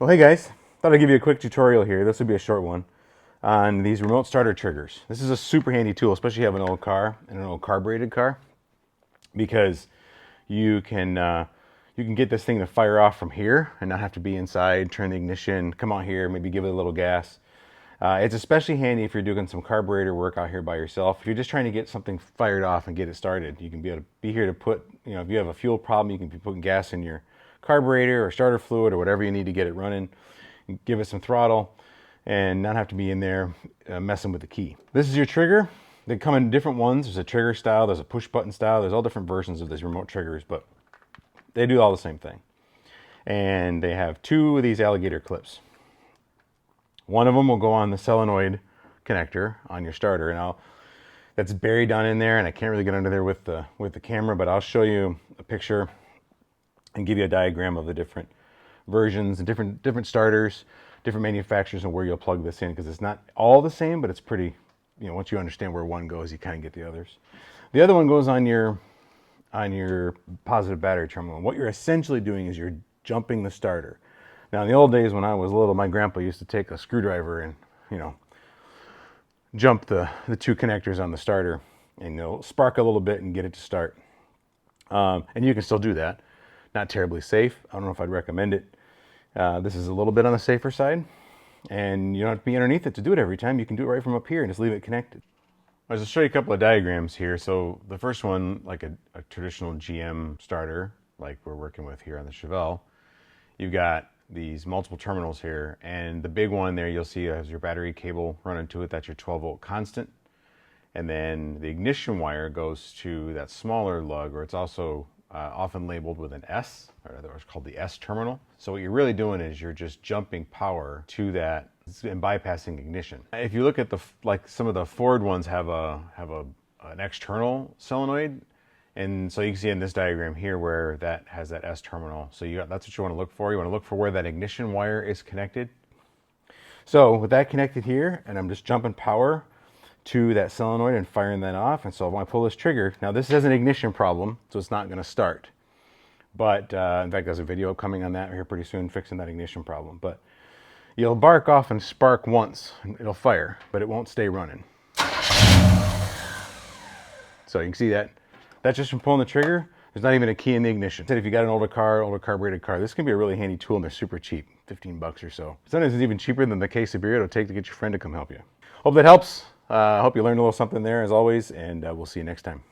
Well, hey guys, thought I'd give you a quick tutorial here. This would be a short one on these remote starter triggers. This is a super handy tool, especially if you have an old car and an old carbureted car, because you can get this thing to fire off from here and not have to be inside, turn the ignition, come out here, maybe give it a little gas. It's especially handy if you're doing some carburetor work out here by yourself. If you're just trying to get something fired off and get it started, you can be able to be here to put, if you have a fuel problem, you can be putting gas in your carburetor or starter fluid or whatever you need to get it running. Give it some throttle and not have to be in there messing with the key. This is your trigger. They come in different ones. There's a trigger style, there's a push button style, there's all different versions of these remote triggers, but they do all the same thing. And they have two of these alligator clips. One of them will go on the solenoid connector on your starter, and that's buried down in there, and I can't really get under there with the camera, but I'll show you a picture and give you a diagram of the different versions and different starters, different manufacturers, and where you'll plug this in, because it's not all the same, but it's pretty, once you understand where one goes, you kind of get the others. The other one goes on your positive battery terminal. And what you're essentially doing is you're jumping the starter. Now, in the old days when I was little, my grandpa used to take a screwdriver and, jump the two connectors on the starter, and it'll spark a little bit and get it to start. And you can still do that. Not terribly safe. I don't know if I'd recommend it. This is a little bit on the safer side, and you don't have to be underneath it to do it every time. You can do it right from up here and just leave it connected. I'll just show you a couple of diagrams here. So the first one, like a traditional GM starter, like we're working with here on the Chevelle, you've got these multiple terminals here, and the big one there you'll see has your battery cable running to it. That's your 12-volt constant. And then the ignition wire goes to that smaller lug, or it's also often labeled with an S, or otherwise called the S terminal. So what you're really doing is you're just jumping power to that and bypassing ignition. If you look at like some of the Ford ones have an external solenoid, and so you can see in this diagram here where that has that S terminal. So that's what you want to look for. You want to look for where that ignition wire is connected. So with that connected here, and I'm just jumping power to that solenoid and firing that off. And so when I pull this trigger, now this has an ignition problem, so it's not going to start. But in fact, there's a video coming on that here pretty soon, fixing that ignition problem. But you'll bark off and spark once, and it'll fire, but it won't stay running. So you can see that. That's just from pulling the trigger. There's not even a key in the ignition. If you got an older carbureted car, this can be a really handy tool, and they're super cheap, 15 bucks or so. Sometimes it's even cheaper than the case of beer it'll take to get your friend to come help you. Hope that helps. I hope you learned a little something there, as always, and we'll see you next time.